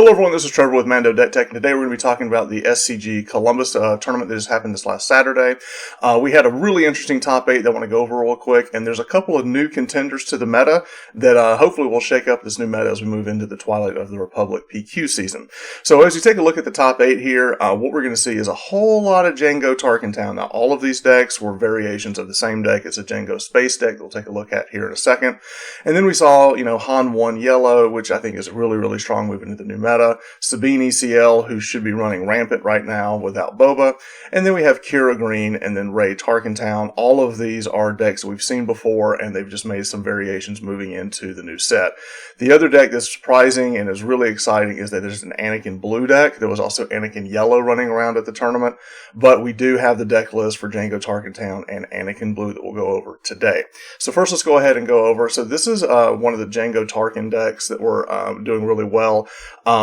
Hello everyone, this is Trevor with Mando Deck Tech, and today we're going to be talking about the SCG Columbus tournament that just happened this last Saturday. We had a really interesting top 8 that I want to go over real quick, and there's a couple of new contenders to the meta that hopefully will shake up this new meta as we move into the Twilight of the Republic PQ season. So as you take a look at the top 8 here, what we're going to see is a whole lot of Jango Tarkentown. Now all of these decks were variations of the same deck. It's a Jango Space deck that we'll take a look at here in a second. And then we saw, Han 1 Yellow, which I think is really, really strong moving into the new meta. Sabine ECL, who should be running rampant right now without Boba. And then we have Kira Green and then Ray Tarkentown. All of these are decks that we've seen before, and they've just made some variations moving into the new set. The other deck that's surprising and is really exciting is that there's an Anakin Blue deck. There was also Anakin Yellow running around at the tournament, but we do have the deck list for Jango Tarkentown and Anakin Blue that we'll go over today. So first, let's go ahead and go over. So this is one of the Jango Tarkin decks that were doing really well.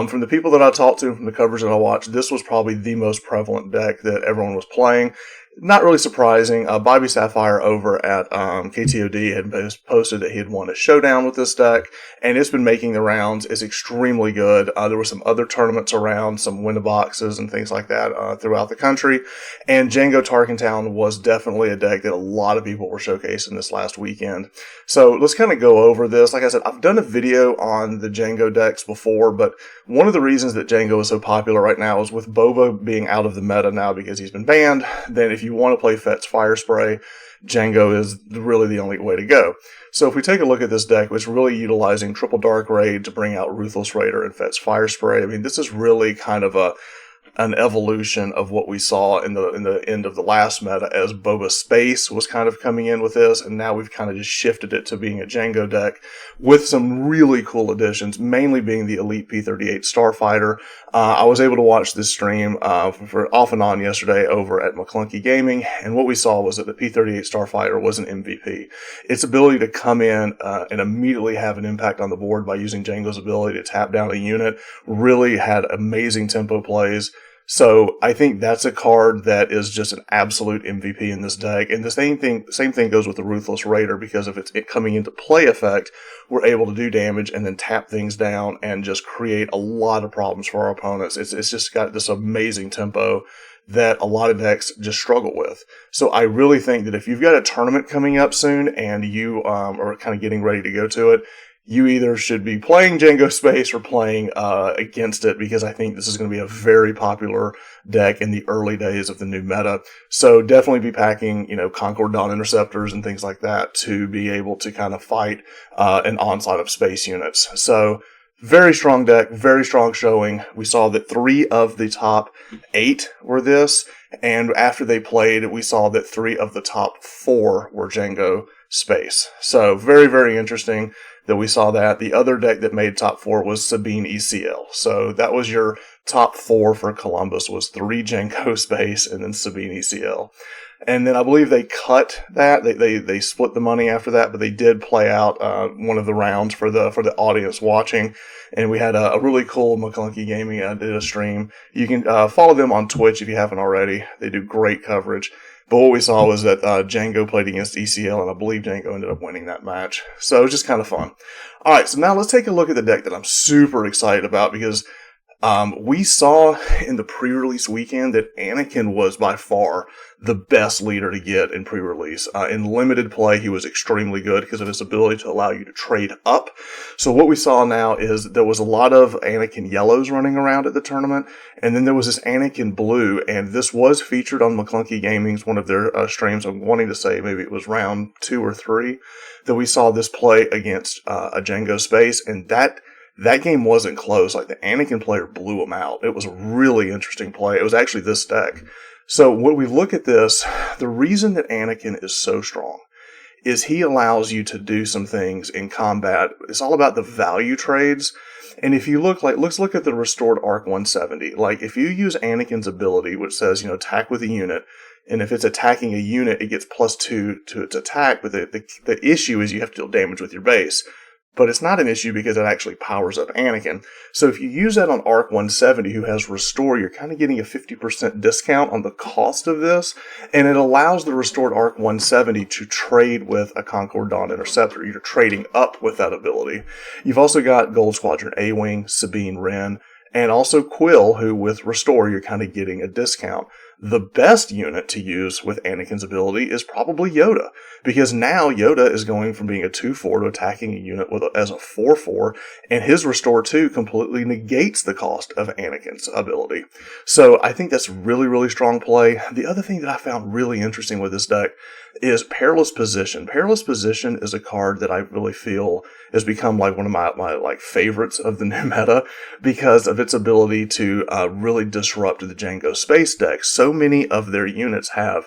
From the people that I talked to, from the coverage that I watched, this was probably the most prevalent deck that everyone was playing. Not really surprising. Bobby Sapphire over at KTOD had posted that he had won a showdown with this deck, and it's been making the rounds. It's extremely good. There were some other tournaments around, some win-a-boxes and things like that throughout the country, and Jango Tarkentown was definitely a deck that a lot of people were showcasing this last weekend. So let's kind of go over this. Like I said, I've done a video on the Jango decks before, but one of the reasons that Jango is so popular right now is with Boba being out of the meta now because he's been banned. Then if you want to play Fett's Fire Spray, Jango is really the only way to go. So if we take a look at this deck, it's really utilizing Triple Dark Raid to bring out Ruthless Raider and Fett's Fire Spray. I mean, this is really kind of an evolution of what we saw in the end of the last meta, as Boba Space was kind of coming in with this, and now we've kind of just shifted it to being a Jango deck with some really cool additions, mainly being the Elite P-38 Starfighter. I was able to watch this stream for off and on yesterday over at McClunky Gaming, and what we saw was that the P-38 Starfighter was an MVP. Its ability to come in and immediately have an impact on the board by using Jango's ability to tap down a unit really had amazing tempo plays. So I think that's a card that is just an absolute MVP in this deck. And the same thing goes with the Ruthless Raider, because of it coming into play effect, we're able to do damage and then tap things down and just create a lot of problems for our opponents. It's just got this amazing tempo that a lot of decks just struggle with. So I really think that if you've got a tournament coming up soon and you are kind of getting ready to go to it, you either should be playing Jango Space or playing against it, because I think this is going to be a very popular deck in the early days of the new meta. So definitely be packing, Concord Dawn Interceptors and things like that to be able to kind of fight an onslaught of space units. So very strong deck, very strong showing. We saw that 3 of the top 8 were this, and after they played, we saw that 3 of the top 4 were Jango Space. So very, very interesting that we saw that. The other deck that made top 4 was Sabine ECL. So that was your top 4 for Columbus, was 3 Jango Space and then Sabine ECL. And then I believe they cut that. They split the money after that, but they did play out one of the rounds for the audience watching. And we had a really cool McClunky Gaming did a stream. You can follow them on Twitch if you haven't already. They do great coverage. But what we saw was that Jango played against ECL, and I believe Jango ended up winning that match. So it was just kind of fun. All right, so now let's take a look at the deck that I'm super excited about, because we saw in the pre-release weekend that Anakin was by far the best leader to get in pre-release. In limited play, he was extremely good because of his ability to allow you to trade up. So what we saw now is there was a lot of Anakin Yellows running around at the tournament, and then there was this Anakin Blue, and this was featured on McClunky Gaming's one of their streams. I'm wanting to say maybe it was round 2 or 3 that we saw this play against a Jango Space, and that game wasn't close. Like, the Anakin player blew him out. It was a really interesting play. It was actually this deck. So when we look at this, the reason that Anakin is so strong is he allows you to do some things in combat. It's all about the value trades. And if you look, let's look at the Restored Arc 170. Like, if you use Anakin's ability, which says, attack with a unit, and if it's attacking a unit, it gets +2 to its attack, but the issue is you have to deal damage with your base. But it's not an issue because it actually powers up Anakin. So if you use that on Arc 170, who has Restore, you're kind of getting a 50% discount on the cost of this, and it allows the Restored Arc 170 to trade with a Concord Dawn Interceptor. You're trading up with that ability. You've also got Gold Squadron A-Wing, Sabine Wren, and also Quill, who with Restore, you're kind of getting a discount. The best unit to use with Anakin's ability is probably Yoda, because now Yoda is going from being a 2/4 to attacking a unit as a 4/4, and his Restore 2 completely negates the cost of Anakin's ability. So I think that's really, really strong play. The other thing that I found really interesting with this deck is Perilous Position. Perilous Position is a card that I really feel has become like one of my like favorites of the new meta because of its ability to really disrupt the Jango Space deck. So many of their units have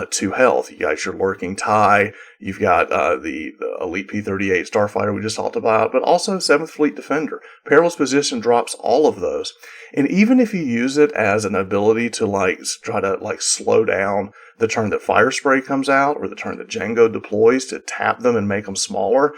2 health. You got your Lurking Tie, you've got the Elite P-38 Starfighter we just talked about, but also 7th Fleet Defender. Perilous Position drops all of those. And even if you use it as an ability to like try to like slow down the turn that Fire Spray comes out or the turn that Jango deploys to tap them and make them smaller,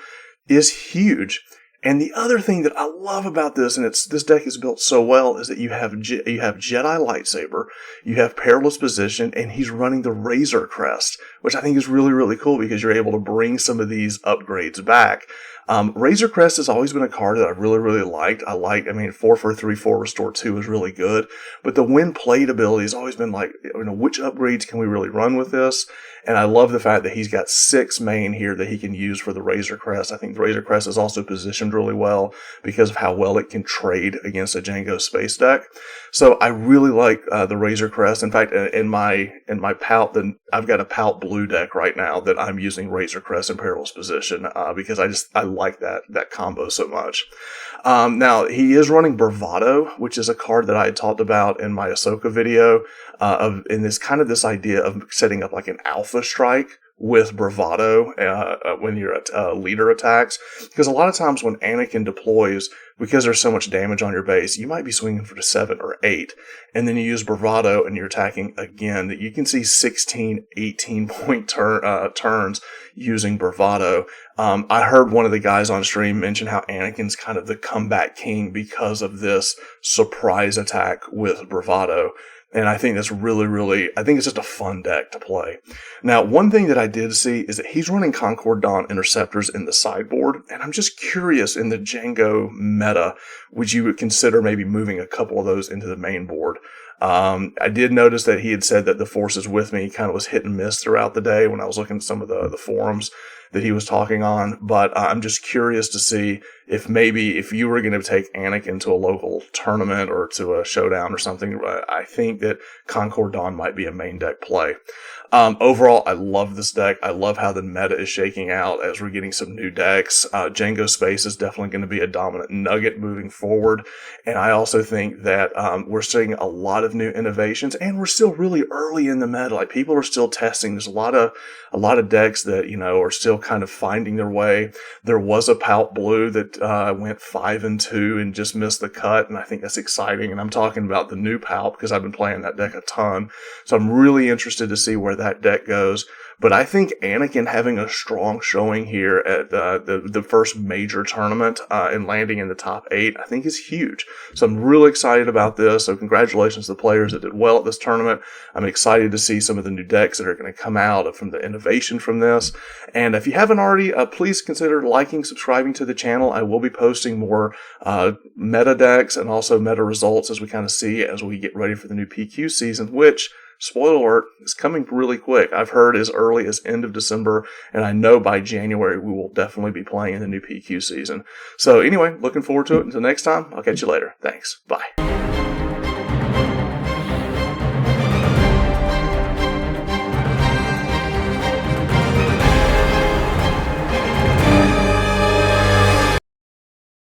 is huge. And the other thing that I love about this, and this deck is built so well, is that you have Jedi Lightsaber, you have Perilous Position, and he's running the Razor Crest, which I think is really, really cool because you're able to bring some of these upgrades back. Razor Crest has always been a card that I really, really liked. I mean, 4 for 3/4 Restore 2 is really good, but the when played ability has always been like, which upgrades can we really run with this? And I love the fact that he's got 6 main here that he can use for the Razor Crest. I think the Razor Crest is also positioned really well because of how well it can trade against a Jango Space deck. So I really like the Razor Crest. In fact, in my Pout, I've got a Pout blue deck right now that I'm using Razor Crest in Perilous Position because I like that combo so much. Now he is running Bravado, which is a card that I had talked about in my Ahsoka video, in this idea of setting up like an Alpha Strike with Bravado when your leader attacks. Because a lot of times when Anakin deploys, because there's so much damage on your base, you might be swinging for 7 or 8, and then you use Bravado and you're attacking again. That you can see 16, 18 point turns using Bravado. I heard one of the guys on stream mention how Anakin's kind of the comeback king because of this surprise attack with Bravado. And I think that's really, really, I think it's just a fun deck to play. Now, one thing that I did see is that he's running Concord Dawn Interceptors in the sideboard. And I'm just curious, in the Jango meta, would you consider maybe moving a couple of those into the main board? I did notice that he had said that the Forces with Me kind of was hit and miss throughout the day when I was looking at some of the forums that he was talking on, but I'm just curious to see if you were going to take Anakin to a local tournament or to a showdown or something. I think that Concord Dawn might be a main deck play. Overall, I love this deck. I love how the meta is shaking out as we're getting some new decks. Jango Space is definitely going to be a dominant nugget moving forward. And I also think that we're seeing a lot of new innovations, and we're still really early in the meta. Like, people are still testing. There's a lot of decks that, are still kind of finding their way. There was a Pout Blue that went 5-2 and just missed the cut, and I think that's exciting. And I'm talking about the new Pout because I've been playing that deck a ton. So I'm really interested to see where that deck goes. But I think Anakin having a strong showing here at the first major tournament and landing in the top 8, I think is huge. So I'm really excited about this. So congratulations to the players that did well at this tournament. I'm excited to see some of the new decks that are going to come out from the innovation from this. And if you haven't already, please consider liking, subscribing to the channel. I will be posting more meta decks and also meta results as we get ready for the new PQ season, which, spoiler alert, is coming really quick. I've heard as early as end of December, and I know by January we will definitely be playing in the new PQ season. So anyway, looking forward to it. Until next time, I'll catch you later. Thanks. Bye.